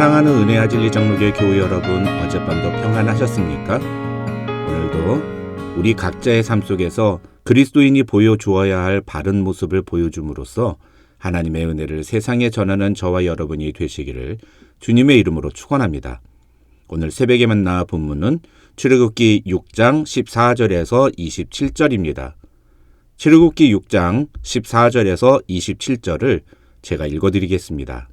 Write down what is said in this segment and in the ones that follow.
사랑하는 은혜와 진리 장로교회 교우 여러분, 어젯밤도 평안하셨습니까? 오늘도 우리 각자의 삶 속에서 그리스도인이 보여주어야 할 바른 모습을 보여줌으로써 하나님의 은혜를 세상에 전하는 저와 여러분이 되시기를 주님의 이름으로 축원합니다. 오늘 새벽에 만나 본문은 출애굽기 6장 14절에서 27절입니다. 출애굽기 6장 14절에서 27절을 제가 읽어드리겠습니다.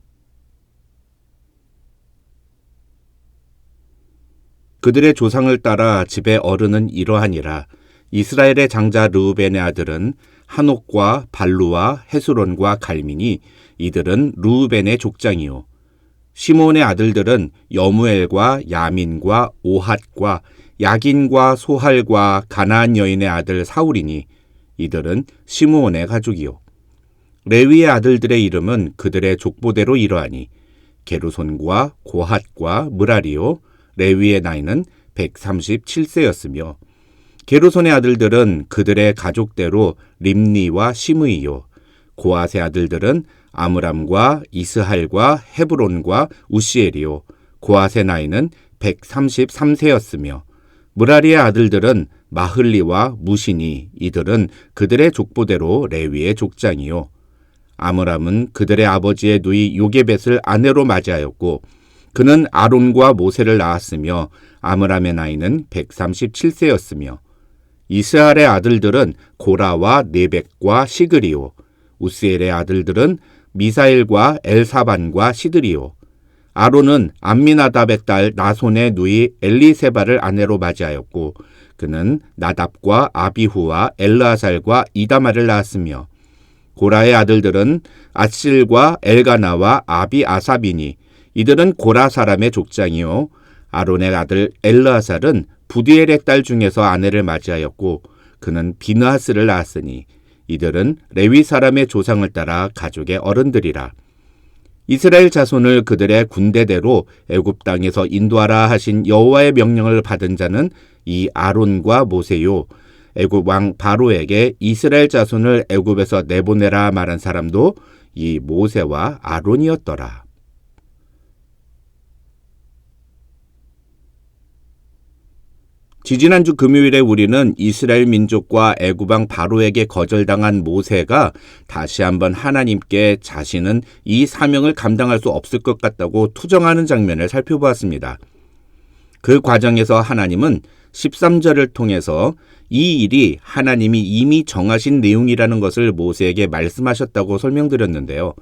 그들의 조상을 따라 집의 어른은 이러하니라. 이스라엘의 장자 르우벤의 아들은 한옥과 발루와 헤스론과 갈미니 이들은 르우벤의 족장이요. 시몬의 아들들은 여무엘과 야민과 오핫과 야긴과 소할과 가나안 여인의 아들 사울이니 이들은 시므온의 가족이요. 레위의 아들들의 이름은 그들의 족보대로 이러하니 게르손과 고핫과 므라리요. 레위의 나이는 137세였으며 게르손의 아들들은 그들의 가족대로 림니와 시므이요. 고핫의 아들들은 아므람과 이스할과 헤브론과 우시엘이요. 고핫의 나이는 133세였으며 므라리의 아들들은 마흘리와 무시니 이들은 그들의 족보대로 레위의 족장이요. 아므람은 그들의 아버지의 누이 요게벳을 아내로 맞이하였고 그는 아론과 모세를 낳았으며 아므람의 나이는 137세였으며 이스할의 아들들은 고라와 네벡과 시그리요. 우스엘의 아들들은 미사엘과 엘사반과 시드리요. 아론은 암미나답의 딸 나손의 누이 엘리세바를 아내로 맞이하였고 그는 나답과 아비후와 엘르아살과 이다마를 낳았으며 고라의 아들들은 아실과 엘가나와 아비아사비니 이들은 고라 사람의 족장이요. 아론의 아들 엘르아살은 부디엘의 딸 중에서 아내를 맞이하였고 그는 비느하스를 낳았으니 이들은 레위 사람의 조상을 따라 가족의 어른들이라. 이스라엘 자손을 그들의 군대대로 애굽 땅에서 인도하라 하신 여호와의 명령을 받은 자는 이 아론과 모세요. 애굽 왕 바로에게 이스라엘 자손을 애굽에서 내보내라 말한 사람도 이 모세와 아론이었더라. 지지난주 금요일에 우리는 이스라엘 민족과 애굽 왕 바로에게 거절당한 모세가 다시 한번 하나님께 자신은 이 사명을 감당할 수 없을 것 같다고 투정하는 장면을 살펴보았습니다. 그 과정에서 하나님은 13절을 통해서 이 일이 하나님이 이미 정하신 내용이라는 것을 모세에게 말씀하셨다고 설명드렸는데요.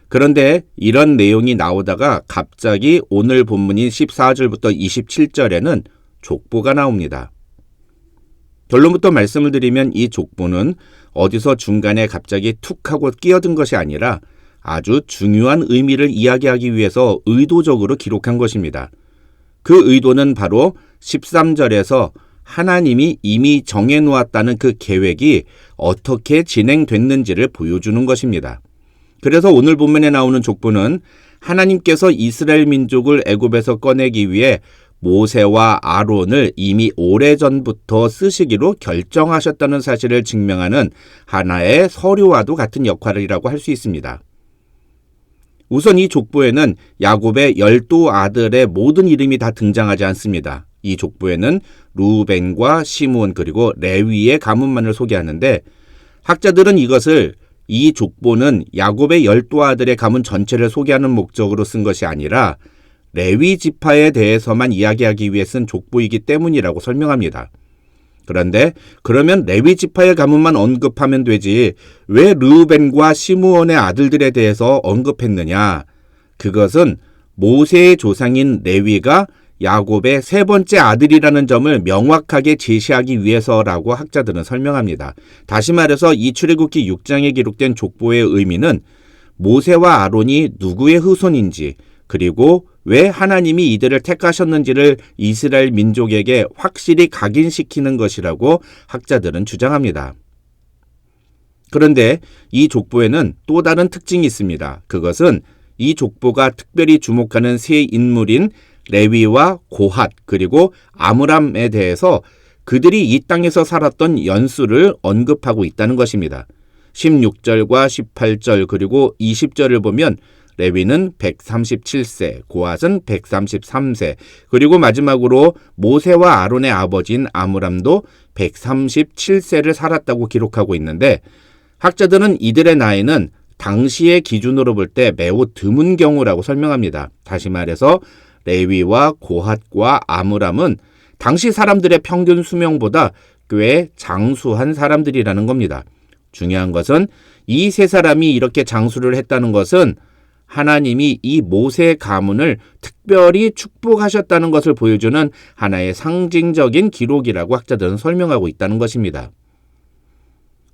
그런데 이런 내용이 나오다가 갑자기 오늘 본문인 14절부터 27절에는 족보가 나옵니다. 결론부터 말씀을 드리면 이 족보는 어디서 중간에 갑자기 툭 하고 끼어든 것이 아니라 아주 중요한 의미를 이야기하기 위해서 의도적으로 기록한 것입니다. 그 의도는 바로 13절에서 하나님이 이미 정해놓았다는 그 계획이 어떻게 진행됐는지를 보여주는 것입니다. 그래서 오늘 본문에 나오는 족보는 하나님께서 이스라엘 민족을 애굽에서 꺼내기 위해 모세와 아론을 이미 오래전부터 쓰시기로 결정하셨다는 사실을 증명하는 하나의 서류와도 같은 역할이라고 할 수 있습니다. 우선 이 족보에는 야곱의 12 아들의 모든 이름이 다 등장하지 않습니다. 이 족보에는 르우벤과 시므온 그리고 레위의 가문만을 소개하는데 학자들은 이것을 이 족보는 야곱의 12 아들의 가문 전체를 소개하는 목적으로 쓴 것이 아니라 레위 지파에 대해서만 이야기하기 위해 쓴 족보이기 때문이라고 설명합니다. 그런데 그러면 레위 지파의 가문만 언급하면 되지 왜 르우벤과 시므온의 아들들에 대해서 언급했느냐? 그것은 모세의 조상인 레위가 야곱의 세 번째 아들이라는 점을 명확하게 제시하기 위해서라고 학자들은 설명합니다. 다시 말해서 이 출애굽기 6장에 기록된 족보의 의미는 모세와 아론이 누구의 후손인지 그리고 왜 하나님이 이들을 택하셨는지를 이스라엘 민족에게 확실히 각인시키는 것이라고 학자들은 주장합니다. 그런데 이 족보에는 또 다른 특징이 있습니다. 그것은 이 족보가 특별히 주목하는 세 인물인 레위와 고핫 그리고 아므람에 대해서 그들이 이 땅에서 살았던 연수를 언급하고 있다는 것입니다. 16절과 18절 그리고 20절을 보면 레위는 137세, 고핫은 133세, 그리고 마지막으로 모세와 아론의 아버지인 아므람도 137세를 살았다고 기록하고 있는데, 학자들은 이들의 나이는 당시의 기준으로 볼 때 매우 드문 경우라고 설명합니다. 다시 말해서 레위와 고핫과 아므람은 당시 사람들의 평균 수명보다 꽤 장수한 사람들이라는 겁니다. 중요한 것은 이 세 사람이 이렇게 장수를 했다는 것은 하나님이 이 모세 가문을 특별히 축복하셨다는 것을 보여주는 하나의 상징적인 기록이라고 학자들은 설명하고 있다는 것입니다.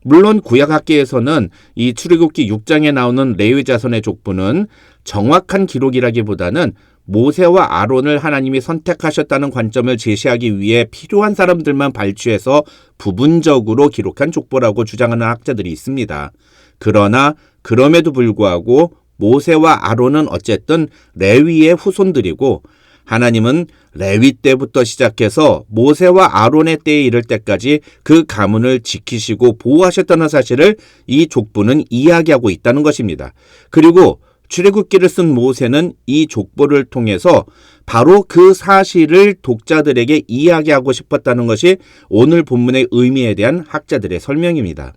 물론 구약학계에서는 이 출애굽기 6장에 나오는 레위 자손의 족보는 정확한 기록이라기보다는 모세와 아론을 하나님이 선택하셨다는 관점을 제시하기 위해 필요한 사람들만 발췌해서 부분적으로 기록한 족보라고 주장하는 학자들이 있습니다. 그러나 그럼에도 불구하고 모세와 아론은 어쨌든 레위의 후손들이고, 하나님은 레위 때부터 시작해서 모세와 아론의 때에 이를 때까지 그 가문을 지키시고 보호하셨다는 사실을 이 족보는 이야기하고 있다는 것입니다. 그리고 출애굽기를 쓴 모세는 이 족보를 통해서 바로 그 사실을 독자들에게 이야기하고 싶었다는 것이 오늘 본문의 의미에 대한 학자들의 설명입니다.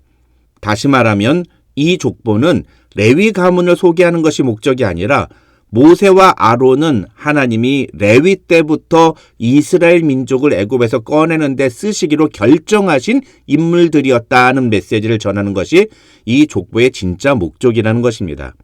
다시 말하면 이 족보는 레위 가문을 소개하는 것이 목적이 아니라 모세와 아론은 하나님이 레위 때부터 이스라엘 민족을 애굽에서 꺼내는 데 쓰시기로 결정하신 인물들이었다는 메시지를 전하는 것이 이 족보의 진짜 목적이라는 것입니다.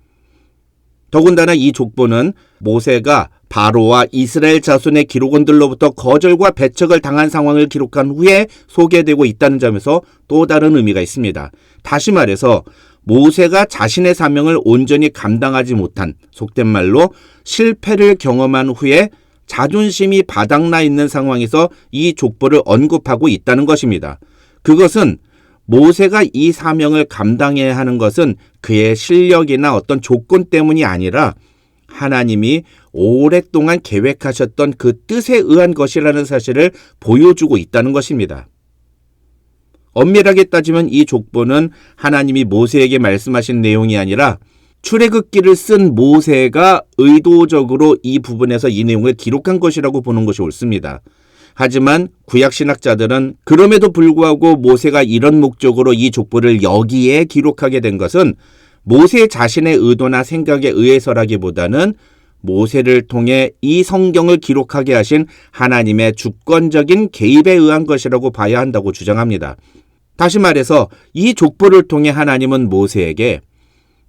더군다나 이 족보는 모세가 바로와 이스라엘 자손의 기록원들로부터 거절과 배척을 당한 상황을 기록한 후에 소개되고 있다는 점에서 또 다른 의미가 있습니다. 다시 말해서 모세가 자신의 사명을 온전히 감당하지 못한, 속된 말로 실패를 경험한 후에 자존심이 바닥나 있는 상황에서 이 족보를 언급하고 있다는 것입니다. 그것은 모세가 이 사명을 감당해야 하는 것은 그의 실력이나 어떤 조건 때문이 아니라 하나님이 오랫동안 계획하셨던 그 뜻에 의한 것이라는 사실을 보여주고 있다는 것입니다. 엄밀하게 따지면 이 족보는 하나님이 모세에게 말씀하신 내용이 아니라 출애굽기를 쓴 모세가 의도적으로 이 부분에서 이 내용을 기록한 것이라고 보는 것이 옳습니다. 하지만 구약신학자들은 그럼에도 불구하고 모세가 이런 목적으로 이 족보를 여기에 기록하게 된 것은 모세 자신의 의도나 생각에 의해서라기보다는 모세를 통해 이 성경을 기록하게 하신 하나님의 주권적인 개입에 의한 것이라고 봐야 한다고 주장합니다. 다시 말해서 이 족보를 통해 하나님은 모세에게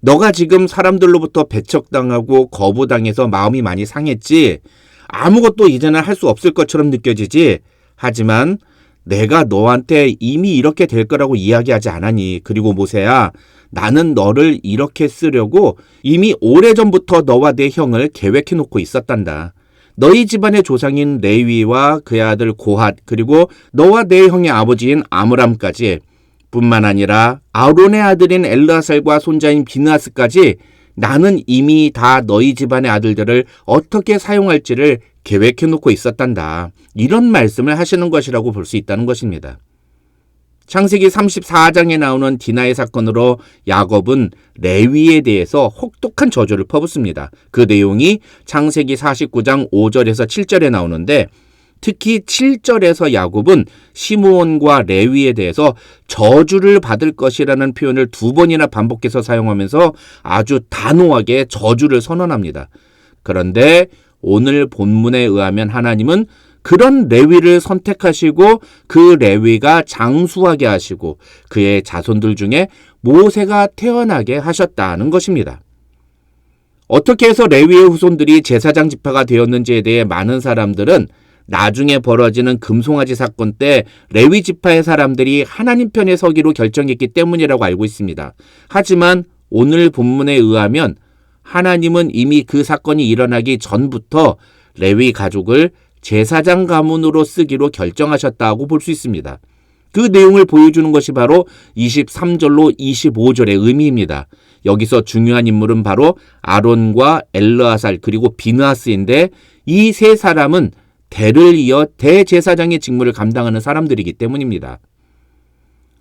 너가 지금 사람들로부터 배척당하고 거부당해서 마음이 많이 상했지, 아무것도 이제는 할 수 없을 것처럼 느껴지지, 하지만 내가 너한테 이미 이렇게 될 거라고 이야기하지 않았니? 그리고 모세야, 나는 너를 이렇게 쓰려고 이미 오래전부터 너와 내 형을 계획해 놓고 있었단다. 너희 집안의 조상인 레위와 그의 아들 고핫, 그리고 너와 내 형의 아버지인 아므람까지, 뿐만 아니라 아론의 아들인 엘르아살과 손자인 비느하스까지 나는 이미 다 너희 집안의 아들들을 어떻게 사용할지를 계획해 놓고 있었단다. 이런 말씀을 하시는 것이라고 볼 수 있다는 것입니다. 창세기 34장에 나오는 디나의 사건으로 야곱은 레위에 대해서 혹독한 저주를 퍼붓습니다. 그 내용이 창세기 49장 5절에서 7절에 나오는데, 특히 7절에서 야곱은 시므온과 레위에 대해서 저주를 받을 것이라는 표현을 2번이나 반복해서 사용하면서 아주 단호하게 저주를 선언합니다. 그런데 오늘 본문에 의하면 하나님은 그런 레위를 선택하시고 그 레위가 장수하게 하시고 그의 자손들 중에 모세가 태어나게 하셨다는 것입니다. 어떻게 해서 레위의 후손들이 제사장 지파가 되었는지에 대해 많은 사람들은 나중에 벌어지는 금송아지 사건 때 레위 지파의 사람들이 하나님 편에 서기로 결정했기 때문이라고 알고 있습니다. 하지만 오늘 본문에 의하면 하나님은 이미 그 사건이 일어나기 전부터 레위 가족을 제사장 가문으로 쓰기로 결정하셨다고 볼 수 있습니다. 그 내용을 보여주는 것이 바로 23절로 25절의 의미입니다. 여기서 중요한 인물은 바로 아론과 엘르아살 그리고 비느하스인데, 이 세 사람은 대를 이어 대제사장의 직무를 감당하는 사람들이기 때문입니다.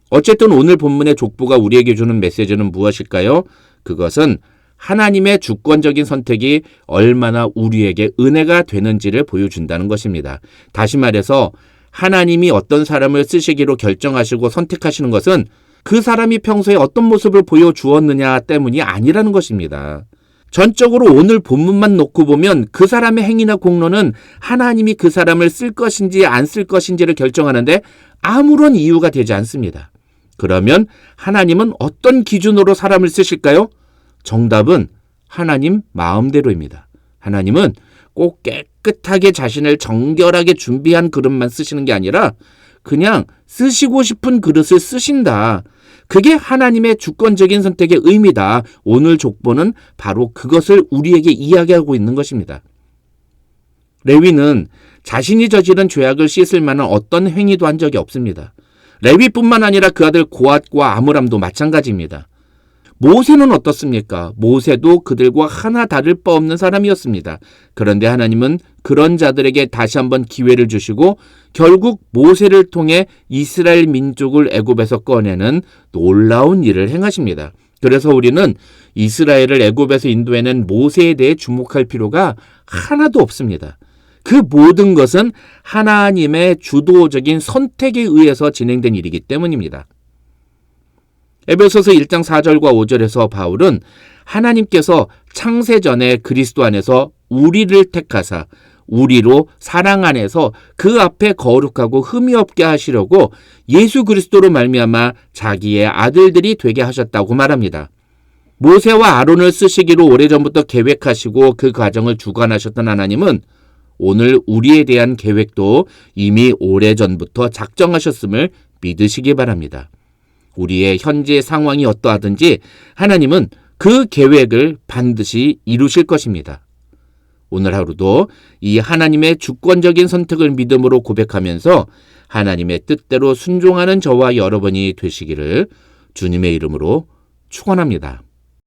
어쨌든 오늘 본문의 족보가 우리에게 주는 메시지는 무엇일까요? 그것은 하나님의 주권적인 선택이 얼마나 우리에게 은혜가 되는지를 보여준다는 것입니다. 다시 말해서 하나님이 어떤 사람을 쓰시기로 결정하시고 선택하시는 것은 그 사람이 평소에 어떤 모습을 보여주었느냐 때문이 아니라는 것입니다. 전적으로 오늘 본문만 놓고 보면 그 사람의 행위나 공로는 하나님이 그 사람을 쓸 것인지 안 쓸 것인지를 결정하는데 아무런 이유가 되지 않습니다. 그러면 하나님은 어떤 기준으로 사람을 쓰실까요? 정답은 하나님 마음대로입니다. 하나님은 꼭 깨끗하게 자신을 정결하게 준비한 그릇만 쓰시는 게 아니라 그냥 쓰시고 싶은 그릇을 쓰신다. 그게 하나님의 주권적인 선택의 의미다. 오늘 족보는 바로 그것을 우리에게 이야기하고 있는 것입니다. 레위는 자신이 저지른 죄악을 씻을 만한 어떤 행위도 한 적이 없습니다. 레위뿐만 아니라 그 아들 고앗과 아므람도 마찬가지입니다. 모세는 어떻습니까? 모세도 그들과 하나 다를 바 없는 사람이었습니다. 그런데 하나님은 그런 자들에게 다시 한번 기회를 주시고 결국 모세를 통해 이스라엘 민족을 애굽에서 꺼내는 놀라운 일을 행하십니다. 그래서 우리는 이스라엘을 애굽에서 인도해낸 모세에 대해 주목할 필요가 하나도 없습니다. 그 모든 것은 하나님의 주도적인 선택에 의해서 진행된 일이기 때문입니다. 에베소서 1장 4절과 5절에서 바울은 하나님께서 창세전에 그리스도 안에서 우리를 택하사 우리로 사랑 안에서 그 앞에 거룩하고 흠이 없게 하시려고 예수 그리스도로 말미암아 자기의 아들들이 되게 하셨다고 말합니다. 모세와 아론을 쓰시기로 오래전부터 계획하시고 그 과정을 주관하셨던 하나님은 오늘 우리에 대한 계획도 이미 오래전부터 작정하셨음을 믿으시기 바랍니다. 우리의 현재 상황이 어떠하든지 하나님은 그 계획을 반드시 이루실 것입니다. 오늘 하루도 이 하나님의 주권적인 선택을 믿음으로 고백하면서 하나님의 뜻대로 순종하는 저와 여러분이 되시기를 주님의 이름으로 축원합니다.